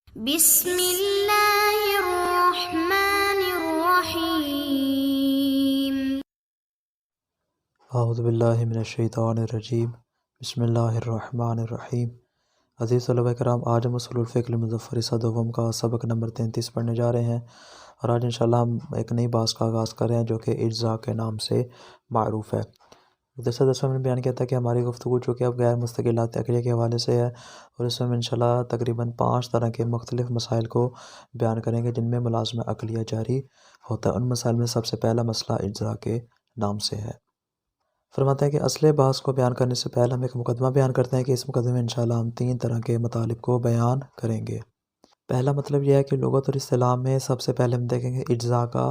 بسم اللہ الرحمن الرحیم۔ اعوذ باللہ من الشیطان الرجیم، بسم اللہ الرحمن الرحیم۔ عزیز طلبہ کرام، آج ہم اصول الفقہ المظفر حصہ دوم کا سبق نمبر 33 پڑھنے جا رہے ہیں، اور آج انشاءاللہ ہم ایک نئی بحث کا آغاز کر رہے ہیں جو کہ اجزاء کے نام سے معروف ہے۔ جیسا میں نے بیان کیا تھا کہ ہماری گفتگو چونکہ اب غیر مستقلات عقلیہ کے حوالے سے ہے، اور اس میں ہم انشاءاللہ تقریباً 5 طرح کے مختلف مسائل کو بیان کریں گے جن میں ملازمہ عقلیہ جاری ہوتا ہے۔ ان مسائل میں سب سے پہلا مسئلہ اجزاء کے نام سے ہے۔ فرماتے ہیں کہ اصل بحث کو بیان کرنے سے پہلے ہم ایک مقدمہ بیان کرتے ہیں کہ اس مقدمے میں انشاءاللہ ہم 3 طرح کے مطالب کو بیان کریں گے۔ پہلا مطلب یہ ہے کہ لغت اور اصطلاح میں سب سے پہلے ہم دیکھیں گے اجزاء کا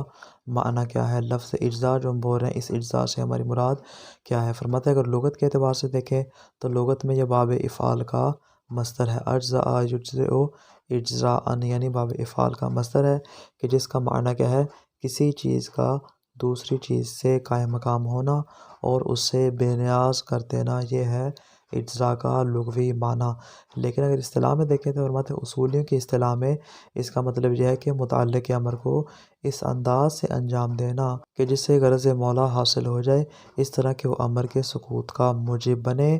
معنی کیا ہے۔ لفظ اجزاء جو ہم بول رہے ہیں، اس اجزاء سے ہماری مراد کیا ہے۔ فرماتے ہیں اگر لغت کے اعتبار سے دیکھیں تو لغت میں یہ باب افعال کا مصدر ہے۔ اجزاء یجزئ اجزاء، یعنی باب افعال کا مصدر ہے کہ جس کا معنی کیا ہے، کسی چیز کا دوسری چیز سے قائم مقام ہونا اور اس سے بے نیاز کر دینا، یہ ہے اجزاء کا لغوی معنی۔ لیکن اگر اصطلاح میں دیکھیں تو فرماتے ہیں اصولیوں کی اصطلاح میں اس کا مطلب یہ ہے کہ متعلق امر کو اس انداز سے انجام دینا کہ جس سے غرض مولا حاصل ہو جائے، اس طرح کہ وہ امر کے سقوط کا موجب بنے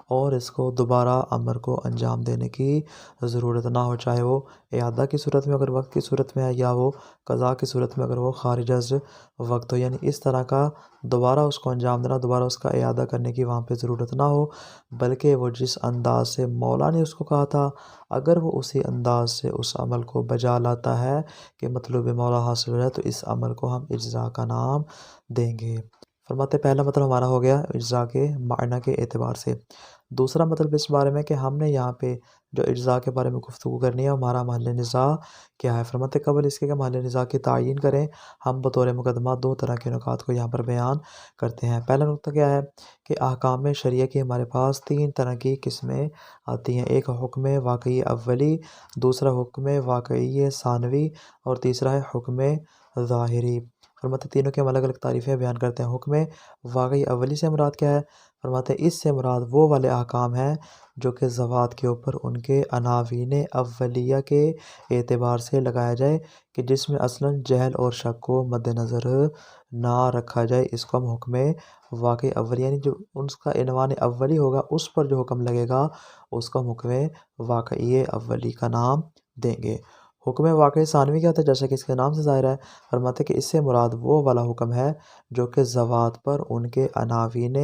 اور اس کو دوبارہ امر کو انجام دینے کی ضرورت نہ ہو، چاہے وہ اعادہ کی صورت میں اگر وقت کی صورت میں ہے، یا وہ قضاء کی صورت میں اگر وہ خارج از وقت ہو، یعنی اس طرح کا دوبارہ اس کو انجام دینا، دوبارہ اس کا اعادہ کرنے کی وہاں پہ ضرورت نہ ہو، بلکہ وہ جس انداز سے مولا نے اس کو کہا تھا، اگر وہ اسی انداز سے اس عمل کو بجا لاتا ہے کہ مطلوب مولا حاصل ہو جائے، تو اس عمل کو ہم اجزاء کا نام دیں گے۔ فرماتے پہلا مطلب ہمارا ہو گیا اجزاء کے معنی کے اعتبار سے۔ دوسرا مطلب اس بارے میں کہ ہم نے یہاں پہ جو اجزاء کے بارے میں گفتگو کرنی ہے، ہمارا محل نزاع کیا ہے۔ فرماتے قبل اس کے کہ محل نزاع کی تعیین کریں، ہم بطور مقدمہ 2 طرح کے نکات کو یہاں پر بیان کرتے ہیں۔ پہلا نکتہ کیا ہے کہ احکام شرعیہ کی ہمارے پاس 3 طرح کی قسمیں آتی ہیں۔ ایک حکم واقعی اولی، دوسرا حکم واقعی ثانوی، اور تیسرا ہے حکم ظاہری۔ فرماتے تینوں کے ہم الگ الگ تعریفیں بیان کرتے ہیں۔ حکم واقعی اولی سے مراد کیا ہے؟ فرماتے اس سے مراد وہ والے احکام ہیں جو کہ ذوات کے اوپر ان کے عناوین اولیہ کے اعتبار سے لگایا جائے کہ جس میں اصلاً جہل اور شک کو مد نظر نہ رکھا جائے، اس کو ہم حکم واقعی اولی، یعنی جو اس کا عنوان اولی ہوگا اس پر جو حکم لگے گا اس کو ہم حکم واقعی اولی کا نام دیں گے۔ حکم واقعی ثانوی کیا ہوتا ہے؟ جیسا کہ اس کے نام سے ظاہر ہے، فرماتے کہ اس سے مراد وہ والا حکم ہے جو کہ ذوات پر ان کے عناوین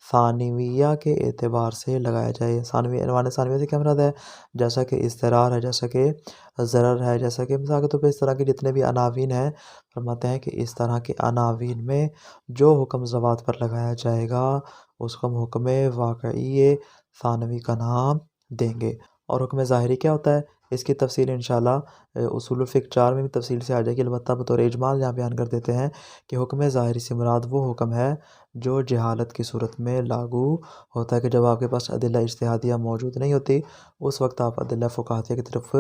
ثانویہ کے اعتبار سے لگایا جائے۔ ثانوی، عنوان ثانویہ سے کیا مراد ہے؟ جیسا کہ اضطرار ہے، جیسا کہ ضرر ہے، جیسا کہ مثال کے طور پہ اس طرح کے جتنے بھی عناوین ہیں، فرماتے ہیں کہ اس طرح کے عناوین میں جو حکم ذوات پر لگایا جائے گا اس کو ہم حکم واقعی ثانوی کا نام دیں گے۔ اور حکم ظاہری کیا ہوتا ہے؟ اس کی تفصیل انشاءاللہ اصول الفقہ 4 میں بھی تفصیل سے آ جائے گی، البتہ بطور اجمال یہاں بیان کر دیتے ہیں کہ حکم ظاہری سے مراد وہ حکم ہے جو جہالت کی صورت میں لاگو ہوتا ہے، کہ جب آپ کے پاس ادلہ اجتہادیہ موجود نہیں ہوتی اس وقت آپ ادلہ فقہیہ کی طرف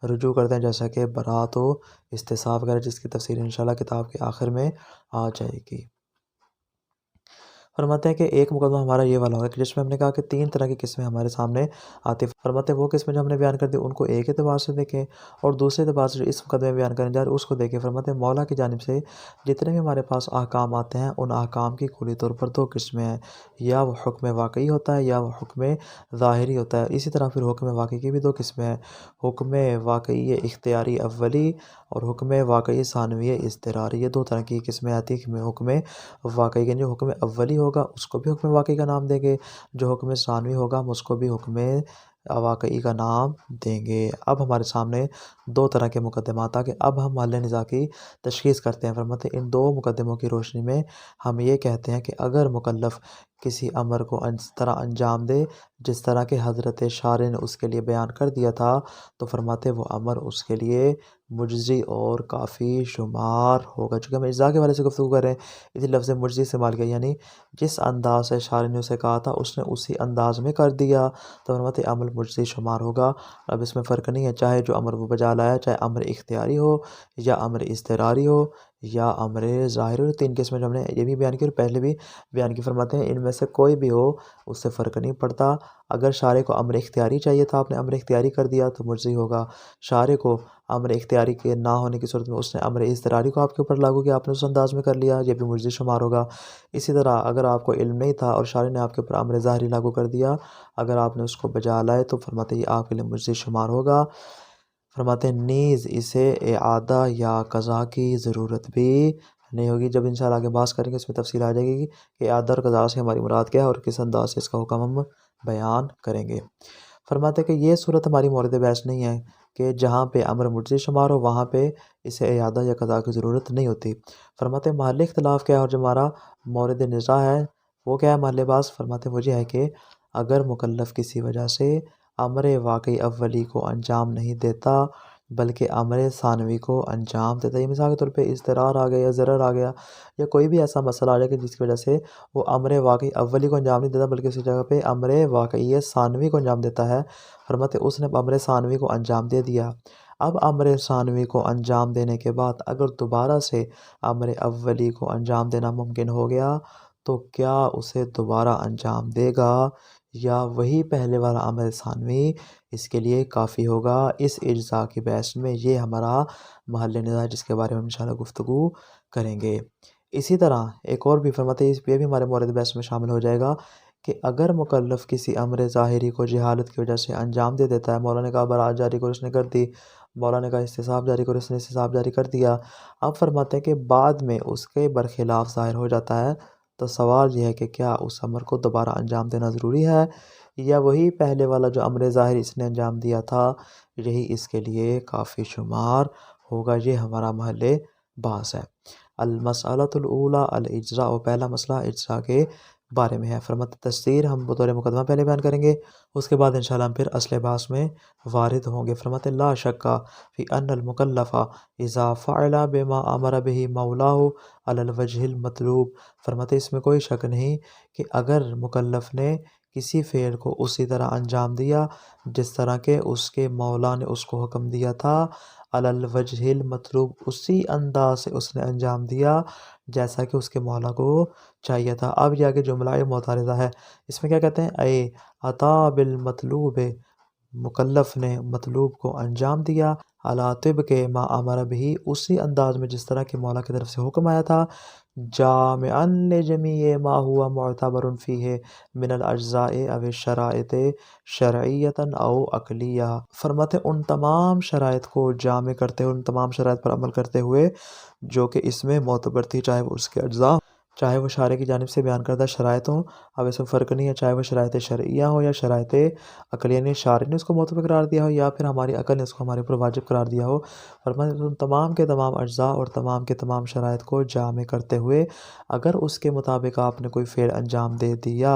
رجوع کرتے ہیں، جیسا کہ برات و استصحاب وغیرہ، جس کی تفصیل انشاءاللہ کتاب کے آخر میں آ جائے گی۔ فرماتے ہیں کہ ایک مقدمہ ہمارا یہ والا ہوگا کہ جس میں ہم نے کہا کہ 3 طرح کی قسمیں ہمارے سامنے آتی ہیں۔ فرماتے ہیں وہ قسمیں جو ہم نے بیان کر دی ان کو ایک اعتبار سے دیکھیں، اور دوسرے اعتبار سے جو اس مقدمے میں بیان کرنے جا رہے ہیں اس کو دیکھیں۔ فرماتے ہیں مولا کی جانب سے جتنے بھی ہمارے پاس احکام آتے ہیں ان احکام کی کلی طور پر 2 قسمیں ہیں، یا وہ حکم واقعی ہوتا ہے یا وہ حکم ظاہری ہوتا ہے۔ اسی طرح پھر حکم واقعی کی بھی 2 قسمیں ہیں، حکم واقعی اختیاری اولی اور حکم واقعی ثانوی اضطراری۔ یہ 2 طرح کی قسمیں آتی ہیں۔ حکم واقعی کے جو حکم اولی ہوگا اس کو بھی حکم واقعی کا نام دیں گے، جو حکم ثانوی ہوگا ہم اس کو بھی حکم واقعی کا نام دیں گے۔ اب ہمارے سامنے 2 طرح کے مقدمات آ گئے، اب ہم محل نزاع کی تشخیص کرتے ہیں۔ فرماتے ہیں ان 2 مقدموں کی روشنی میں ہم یہ کہتے ہیں کہ اگر مکلف کسی امر کو اس طرح انجام دے جس طرح کہ حضرت شارع نے اس کے لیے بیان کر دیا تھا، تو فرماتے وہ امر اس کے لیے مجزی اور کافی شمار ہوگا۔ چونکہ ہم اجزاء کے والے سے گفتگو کر رہے ہیں، اسی لفظ مجزی استعمال کیا، یعنی جس انداز سے شارع نے اسے کہا تھا اس نے اسی انداز میں کر دیا، تو فرماتے عمل مجزی شمار ہوگا۔ اب اس میں فرق نہیں ہے، چاہے جو امر وہ بجا لایا، چاہے امر اختیاری ہو یا امر اضطراری ہو یا امر ظاہری، اور 3 قسمیں جو ہم نے یہ بھی بیان کی اور پہلے بھی بیان کی. فرماتے ہیں ان میں سے کوئی بھی ہو اس سے فرق نہیں پڑتا. اگر شارع کو امر اختیاری چاہیے تھا، آپ نے امر اختیاری کر دیا تو مجزی ہوگا. شارع کو امر اختیاری کے نہ ہونے کی صورت میں اس نے امر اضطراری کو آپ کے اوپر لاگو کیا، آپ نے اس انداز میں کر لیا، یہ بھی مجزی شمار ہوگا. اسی طرح اگر آپ کو علم نہیں تھا اور شارع نے آپ کے اوپر امر ظاہری لاگو کر دیا، اگر آپ نے اس کو بجا لائے تو فرماتے ہیں یہ آپ کے لیے مجزی شمار ہوگا. فرماتے ہیں نیز اسے اعادہ یا قضا کی ضرورت بھی نہیں ہوگی. جب انشاءاللہ آگے بات کریں گے اس میں تفصیل آ جائے گی کہ اعادہ اور قضا سے ہماری مراد کیا ہے اور کس انداز سے اس کا حکم ہم بیان کریں گے. فرماتے ہیں کہ یہ صورت ہماری مورد بحث نہیں ہے کہ جہاں پہ امر مجزی شمار ہو وہاں پہ اسے اعادہ یا قضا کی ضرورت نہیں ہوتی. فرماتے ہیں محل اختلاف کیا ہے اور جو ہمارا مورد نزاع ہے وہ کیا ہے محل باز. فرماتے ہیں وہ یہ ہے کہ اگر مکلف کسی وجہ سے امر واقعی اولی کو انجام نہیں دیتا بلکہ امر ثانوی کو انجام دیتا ہے، یہ مثال کے طور پہ اضطرار آ گیا یا ضرر آ گیا یا کوئی بھی ایسا مسئلہ آ جائے کہ جس کی وجہ سے وہ امر واقعی اولی کو انجام نہیں دیتا بلکہ اسی جگہ پہ امر واقعی ثانوی کو انجام دیتا ہے. فرماتے اس نے امر ثانوی کو انجام دے دیا. اب امر ثانوی کو انجام دینے کے بعد اگر دوبارہ سے امر اولی کو انجام دینا ممکن ہو گیا تو کیا اسے دوبارہ انجام دے گا یا وہی پہلے والا امر ثانوی اس کے لیے کافی ہوگا. اس اجزاء کی بحث میں یہ ہمارا محل نظر ہے جس کے بارے میں ہم انشاءاللہ گفتگو کریں گے. اسی طرح ایک اور بھی فرماتے ہیں یہ بھی ہمارے مورد بحث میں شامل ہو جائے گا کہ اگر مکلف کسی امر ظاہری کو جہالت کی وجہ سے انجام دے دیتا ہے، مولا نے کہا برات جاری کرو اس نے کر دی، مولا نے کہا استصحاب جاری کرو اس نے استصحاب جاری کر دیا. اب فرماتے ہیں کہ بعد میں اس کے برخلاف ظاہر ہو جاتا ہے تو سوال یہ ہے کہ کیا اس امر کو دوبارہ انجام دینا ضروری ہے یا وہی پہلے والا جو امر ظاہر اس نے انجام دیا تھا یہی اس کے لیے کافی شمار ہوگا. یہ ہمارا محل بحث ہے. المسئلۃ الاولی الاجزاء، پہلا مسئلہ اجزاء کے بارے میں ہے. فرماتے تفسیر ہم بطور مقدمہ پہلے بیان کریں گے، اس کے بعد انشاءاللہ ہم پھر اصل بحث میں وارد ہوں گے. فرماتے لا شک فی ان المکلف اذا فعل بما امر به مولاه علی الوجہ المطلوب. فرماتے اس میں کوئی شک نہیں کہ اگر مکلف نے کسی فعل کو اسی طرح انجام دیا جس طرح کہ اس کے مولا نے اس کو حکم دیا تھا، علی الوجہ المطلوب اسی انداز سے اس نے انجام دیا جیسا کہ اس کے مولا کو چاہیے تھا. اب یہ آگے جملہ معترضہ ہے، اس میں کیا کہتے ہیں اے عطا بالمطلوب، مکلف نے مطلوب کو انجام دیا علی طبق ما امر به اسی انداز میں جس طرح کہ مولا کی طرف سے حکم آیا تھا، جامعا لجمیع ما هو معتبر فیہ من الاجزاء او الشرائط شرعیتا او عقلیہ. فرماتے ان تمام شرائط کو جامع کرتے ہوئے، ان تمام شرائط پر عمل کرتے ہوئے جو کہ اس میں معتبر تھی، چاہے وہ اس کے اجزاء چاہے وہ شارع کی جانب سے بیان کردہ شرائط ہوں. اب اس میں فرق نہیں ہے چاہے وہ شرائط شرعیہ ہوں یا شرائط عقلیہ، نے شارع نے اس کو معتبر قرار دیا ہو یا پھر ہماری عقل نے اس کو ہمارے اوپر واجب قرار دیا ہو. فرماتے ان تمام کے تمام اجزاء اور تمام کے تمام شرائط کو جامع کرتے ہوئے اگر اس کے مطابق آپ نے کوئی فعل انجام دے دیا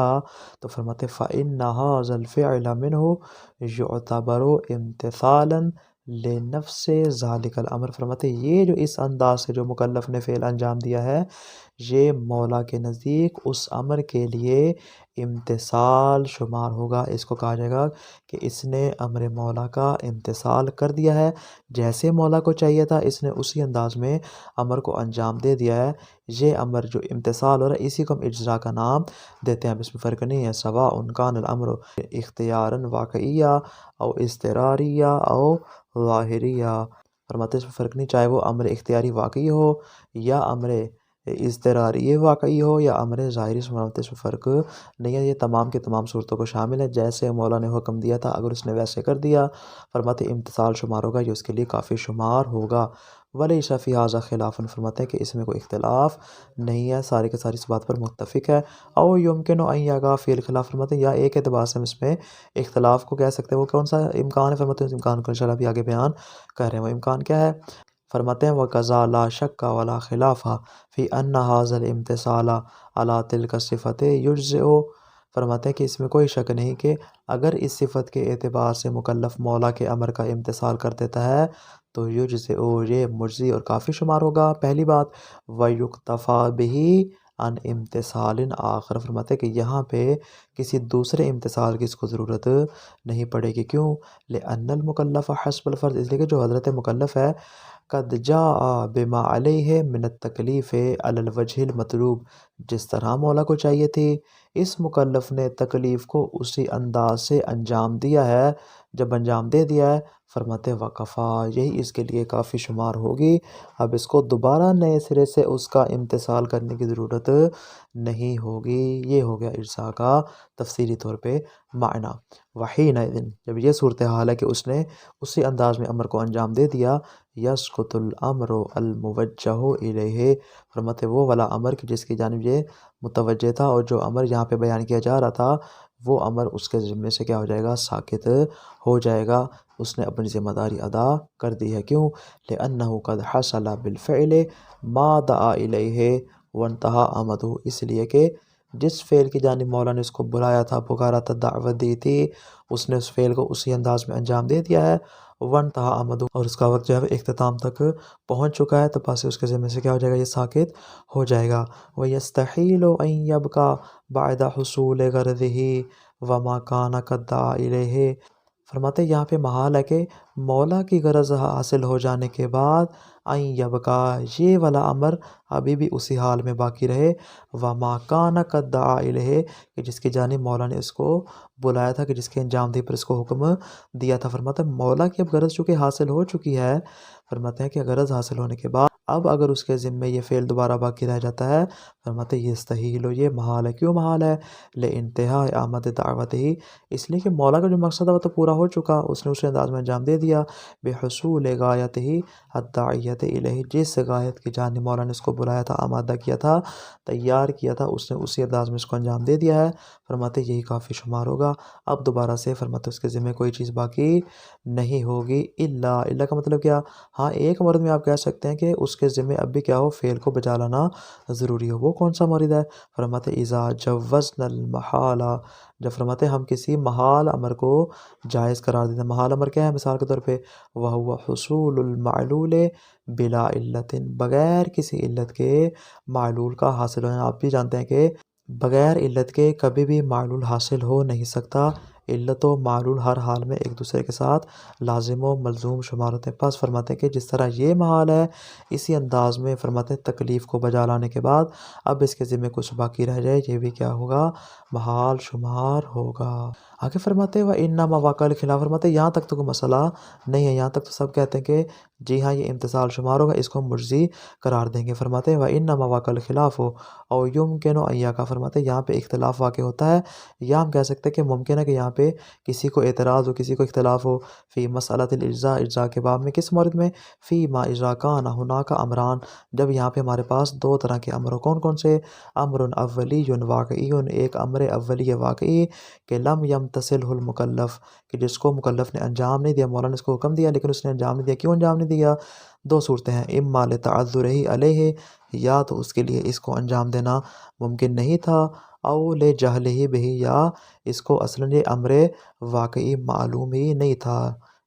تو فرماتے فإن هذا الفعل منه يعتبر امتثالا لنفس ذلك الامر. فرماتے یہ جو اس انداز سے جو مکلف نے فعل انجام دیا ہے یہ مولا کے نزدیک اس امر کے لیے امتثال شمار ہوگا. اس کو کہا جائے گا کہ اس نے امر مولا کا امتثال کر دیا ہے، جیسے مولا کو چاہیے تھا اس نے اسی انداز میں امر کو انجام دے دیا ہے. یہ امر جو امتثال ہو رہا ہے اسی کو ہم اجزاء کا نام دیتے ہیں. اب اس میں فرق نہیں ہے سواء کان الامر اختیارا واقعیہ او اضطراریہ او ظاہریہ. فرماتے اس میں فرق نہیں چاہے وہ امر اختیاری واقعی ہو یا امر اضطراری واقعی ہو یا امر ظاہری. فرماتے اس میں فرق نہیں ہے، یہ تمام کے تمام صورتوں کو شامل ہے. جیسے مولا نے حکم دیا تھا اگر اس نے ویسے کر دیا فرماتے امتثال شمار ہوگا، یہ اس کے لیے کافی شمار ہوگا. ولیس فی ھذا خلاف، فرماتے ہیں کہ اس میں کوئی اختلاف نہیں ہے، سارے کے ساری اس بات پر متفق ہے. او یمکن ان یقع فی الخلاف، فرماتے ہیں یا ایک اعتبار سے ہم اس میں اختلاف کو کہہ سکتے ہیں. وہ کون سا امکان ہے؟ فرماتے ہیں اس امکان کو انشاءاللہ بھی آگے بیان کر رہے ہیں. وہ امکان کیا ہے؟ فرماتے ہیں وَقَضَى لَا شَكَّ وَلَا خِلَافَ فِي أَنَّ هَذَا الْامْتِثَالَ عَلَى تِلْكَ الصِّفَةِ يُجْزِئُ. فرماتے ہیں کہ اس میں کوئی شک نہیں کہ اگر اس صفت کے اعتبار سے مکلف مولا کے امر کا امتثال کر دیتا ہے تو یجزئ، یہ مجزی اور کافی شمار ہوگا. پہلی بات وَيُقْتَفَى بِهِ عن امتثال آخر، فرماتے کہ یہاں پہ کسی دوسرے امتثال کی اس کو ضرورت نہیں پڑے گی۔ کیوں؟ لأن المکلف حسب الفرض، اس لیے کہ جو حضرت مکلف ہے قد جاء بما علیہ من التکلیف علی الوجہ المطلوب، جس طرح مولا کو چاہیے تھی اس مکلف نے تکلیف کو اسی انداز سے انجام دیا ہے جب انجام دے دیا ہے، فرماتے وقفا، یہی اس کے لیے کافی شمار ہوگی، اب اس کو دوبارہ نئے سرے سے اس کا امتثال کرنے کی ضرورت نہیں ہوگی۔ یہ ہو گیا ارسا کا تفصیلی طور پہ معنی۔ وحینئذ، جب یہ صورتحال ہے کہ اس نے اسی انداز میں امر کو انجام دے دیا، یسقط الامر الموجہ الیہ، فرماتے وہ والا امر کہ جس کی جانب یہ متوجہ تھا اور جو امر یہاں پہ بیان کیا جا رہا تھا وہ امر اس کے ذمے سے کیا ہو جائے گا؟ ساقط ہو جائے گا، اس نے اپنی ذمہ داری ادا کر دی ہے۔ کیوں؟ لأنہ قد حصل بالفعل ما دعا الیہ وانتہا آمدہ، اس لیے کہ جس فعل کی جانب مولا نے اس کو بلایا تھا، پکارا تھا، دعوت دی تھی، اس نے اس فعل کو اسی انداز میں انجام دے دیا ہے، وانتہا آمدہ، اور اس کا وقت جو ہے اختتام تک پہنچ چکا ہے، تو پاس اس کے ذمے سے کیا ہو جائے گا؟ یہ ساقط ہو جائے گا۔ وَيَسْتَحِيلُ أَن يَبْقَى بَعْدَ حُصُولِ غَرْضِهِ وَمَا كَانَ قَدْ دَعَا إِلَيْهِ، فرماتے یہاں پہ محال ہے کہ مولا کی غرض حاصل ہو جانے کے بعد ان یبقا، یہ والا امر ابھی بھی اسی حال میں باقی رہے، وما کان قد دعا الیہ، کہ جس کی جانب مولا نے اس کو بلایا تھا، کہ جس کے انجام دہی پر اس کو حکم دیا تھا۔ فرماتا ہے مولا کی اب غرض چونکہ حاصل ہو چکی ہے، فرماتے ہیں کہ غرض حاصل ہونے کے بعد اب اگر اس کے ذمے یہ فعل دوبارہ باقی رہ جاتا ہے، فرماتے ہیں یستحیل، یہ محال ہے۔ کیوں محال ہے؟ لانتہاء آمد دعوت ہی، اس لیے کہ مولا کا جو مقصد ہے وہ تو پورا ہو چکا، اس نے اسی انداز میں انجام دے دیا، بحصول غایت ہی الداعیت الیہ، جس غایت کی جانب مولا نے اس کو بلایا تھا، آمادہ کیا تھا، تیار کیا تھا، اس نے اسی انداز میں اس کو انجام دے دیا ہے، فرماتے یہی کافی شمار ہوگا، اب دوبارہ سے فرماتے اس کے ذمے کوئی چیز باقی نہیں ہوگی۔ الا کا مطلب کیا؟ ہاں ایک مورد میں آپ کہہ سکتے ہیں کہ اس کے ذمے اب بھی کیا ہو؟ فعل کو بجا لانا ضروری ہو۔ وہ کون سا مورد ہے؟ فرماتے اذا جوزنا المحال، جب فرماتے ہم کسی محال امر کو جائز قرار دیتے ہیں۔ محال امر کیا ہے؟ مثال کے طور پہ وہو حصول المعلول بلا علت، بغیر کسی علت کے معلول کا حاصل ہونا۔ آپ بھی جانتے ہیں کہ بغیر علت کے کبھی بھی معلول حاصل ہو نہیں سکتا، علت و معلول ہر حال میں ایک دوسرے کے ساتھ لازم و ملزوم شمار ہوتے ہیں۔ پس فرماتے ہیں کہ جس طرح یہ محال ہے، اسی انداز میں فرماتے ہیں تکلیف کو بجا لانے کے بعد اب اس کے ذمے کچھ باقی رہ جائے، یہ بھی کیا ہوگا؟ محال شمار ہوگا۔ آگے فرماتے ہیں وَإِنَّ مَوَاقِعَ الْخِلَافِ، فرماتے ہیں یہاں تک تو کوئی مسئلہ نہیں ہے، یہاں تک تو سب کہتے ہیں کہ جی ہاں یہ امتثال شمار ہوگا، اس کو ہم مجزی قرار دیں گے۔ فرماتے ہیں وَإِنَّ مَوَاقِعَ الْخِلَافُ أَوْ يُمْكِنُ أَن يَقَعَ، فرماتے ہیں یہاں پہ اختلاف واقع ہوتا ہے، یا ہم کہہ سکتے ہیں کہ ممکن ہے کہ یہاں پہ کسی کو اعتراض ہو، کسی کو اختلاف ہو، فی مسئلۃ الاجزاء، اجزاء کے باب میں، کس مورد میں؟ فی ما اذا کان ہناک امران، جب یہاں پہ ہمارے پاس دو طرح کے امر ہو، کون کون سے؟ امر اولی واقعی، ایک امر اولی واقعی کہ لم یمتثلہ المکلف، کہ جس کو مکلف نے انجام نہیں دیا، مولا نے اس کو حکم دیا لیکن اس نے انجام نہیں دیا۔ کیوں انجام نہیں دیا؟ دو صورتیں ہیں، اما لتعذرہ علیہ، یا تو اس کے لیے اس کو انجام دینا ممکن نہیں تھا، او لجہلہ بہ، یا اس کو اصلاً یہ امر واقعی معلوم ہی نہیں تھا،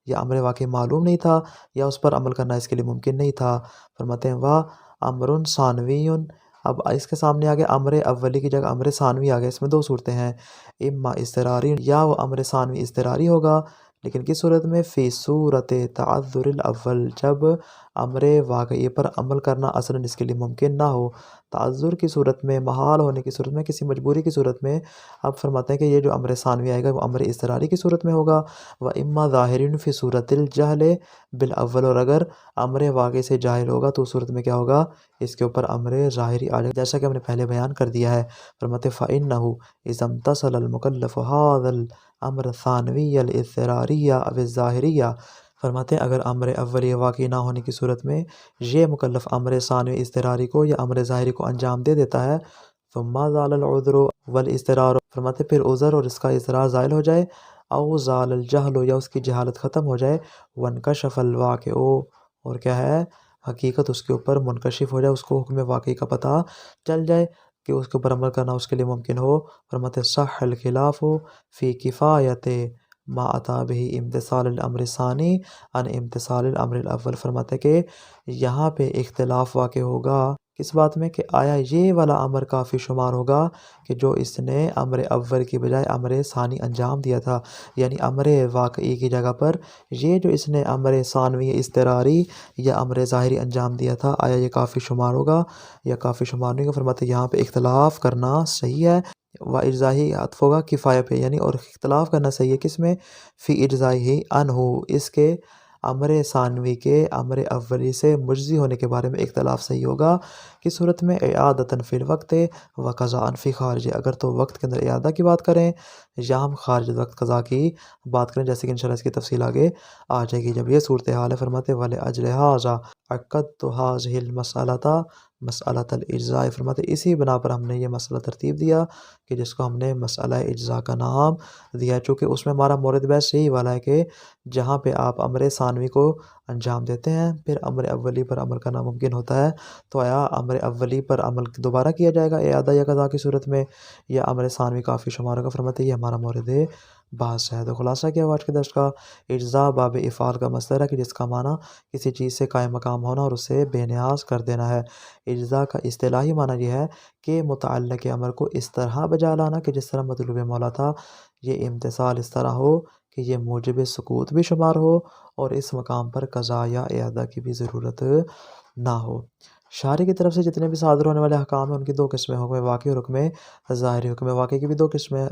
یا امر واقعی معلوم نہیں تھا، یا اس پر عمل کرنا اس کے لیے ممکن نہیں تھا۔ فرماتے ہیں وا امر ثانوی، اب اس کے سامنے آگے امر اولی کی جگہ امر ثانوی آ گیا، اس میں دو صورتیں ہیں، اما اضطراری، یا وہ امر ثانوی اضطراری ہوگا، لیکن کس صورت میں؟ فی صورت تعذر الاول، جب امر واقعی پر عمل کرنا اصلاً اس کے لیے ممکن نہ ہو، تعذر کی صورت میں، محال ہونے کی صورت میں، کسی مجبوری کی صورت میں۔ اب فرماتے ہیں کہ یہ جو امر ثانوی آئے گا وہ امر اضطراری کی صورت میں ہوگا، و اما ظاہر فی صورت الجہل بالاول، اور اگر امر واقعی سے جاہل ہوگا تو اس صورت میں کیا ہوگا؟ اس کے اوپر امر ظاہری آ جائے گا، جیسا کہ ہم نے پہلے بیان کر دیا ہے۔ فرماتے فَإِنَّهُ إِذَا امْتَثَلَ الْمُكَلَّفُ هَذَا الْأَمْرَ الثَّانِوِيَّ الْاضْطِرَارِيَّ أَوِ الظَّاهِرِيَّ، فرماتے ہیں اگر امر اولی واقعی نہ ہونے کی صورت میں یہ مکلف امر ثانوی اضطراری کو یا امر ظاہری کو انجام دے دیتا ہے، ثم زال العذر والاضطرار، فرماتے پھر عذر اور اس کا اضطرار زائل ہو جائے، او زال الجہل، یا اس کی جہالت ختم ہو جائے، وانکشف الواقع، اور کیا ہے؟ حقیقت اس کے اوپر منکشف ہو جائے، اس کو حکم واقعی کا پتہ چل جائے کہ اس کے اوپر عمل کرنا اس کے لیے ممکن ہو۔ فرماتے صح الخلاف فی کفایت ما اتا بہ امتثال الامر الثانی عن امتثال الامر الاول، فرماتے کہ یہاں پہ اختلاف واقع ہوگا کس بات میں کہ آیا یہ والا امر کافی شمار ہوگا کہ جو اس نے امر اول کی بجائے امر ثانی انجام دیا تھا، یعنی امر واقعی کی جگہ پر یہ جو اس نے امر ثانوی اضطراری یا امر ظاہری انجام دیا تھا، آیا یہ کافی شمار ہوگا یا کافی شمار نہیں ہوگا؟ فرماتے یہاں پہ اختلاف کرنا صحیح ہے، و اجزائی عطف ہوگا کفایہ پہ، یعنی اور اختلاف کرنا صحیح ہے کس میں؟ فی اجزائی انہو، اس کے امر ثانوی کے امر اولی سے مجزی ہونے کے بارے میں اختلاف صحیح ہوگا کس صورت میں؟ اعادتاً فی الوقت و قضاء فی خارج، اگر تو وقت کے اندر اعادہ کی بات کریں یا ہم خارج وقت قضا کی بات کریں، جیسے کہ انشاءاللہ اس کی تفصیل آگے آ جائے گی جب یہ صورتحال ہے۔ فرماتے وَلِأَجْلِ هَذَا عَقَّدْتُ هَذِهِ الْمَسْأَلَةَ مسئلۃ الاجزاء، فرماتے اسی بنا پر ہم نے یہ مسئلہ ترتیب دیا کہ جس کو ہم نے مسئلہ اجزاء کا نام دیا، چونکہ اس میں ہمارا مورد بحث یہی والا ہے کہ جہاں پہ آپ امر ثانوی کو انجام دیتے ہیں پھر امر اولی پر عمل کرنا ممکن ہوتا ہے، تو آیا امر اولی پر عمل دوبارہ کیا جائے گا اعادہ یا قضا کی صورت میں، یا امر ثانوی کافی شمار ہوگا؟ فرماتے یہ ہمارا مورد بحث ہے۔ تو خلاصہ کیا ہوا آج کے درس کا؟ اجزاء باب افعال کا مصدر ہے کہ جس کا معنی کسی چیز سے قائم مقام ہونا اور اسے بے نیاز کر دینا ہے۔ اجزاء کا اصطلاحی معنی یہ ہے کہ متعلق امر کو اس طرح بجا لانا کہ جس طرح مطلوب مولا تھا، یہ امتثال اس طرح ہو کہ یہ موجب سکوت بھی شمار ہو اور اس مقام پر قضا یا اعادہ کی بھی ضرورت نہ ہو۔ شارح کی طرف سے جتنے بھی صادر ہونے والے احکام ہیں ان کی دو قسمیں، حکم واقعی اور حکم ظاہری۔ حکم واقعی کی بھی دو قسمیں،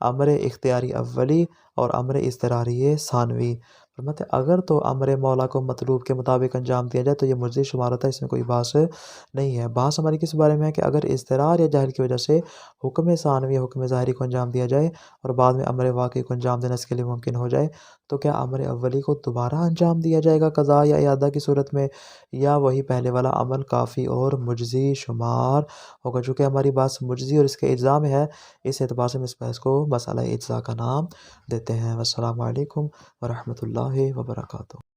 امر اختیاری اولی اور امر اضطراری ثانوی۔ فرماتے اگر تو امر مولا کو مطلوب کے مطابق انجام دیا جائے تو یہ مجزی شمار ہوتا ہے، اس میں کوئی بحث نہیں ہے۔ بحث ہماری کس بارے میں ہے کہ اگر اضطرار یا جہل کی وجہ سے حکم ثانوی یا حکم ظاہری کو انجام دیا جائے اور بعد میں امر واقعی کو انجام دینا اس کے لیے ممکن ہو جائے تو کیا امر اولی کو دوبارہ انجام دیا جائے گا قضا یا اعادہ کی صورت میں، یا وہی پہلے والا عمل کافی اور مجزی شمار ہوگا؟ چونکہ ہماری بات مجزی اور اس کے اجزاء میں ہے، اس اعتبار سے ہم اس بحث کو مسئلہ اجزاء کا نام دیتے ہیں۔ والسلام علیکم ورحمۃ اللہ وبرکاتہ۔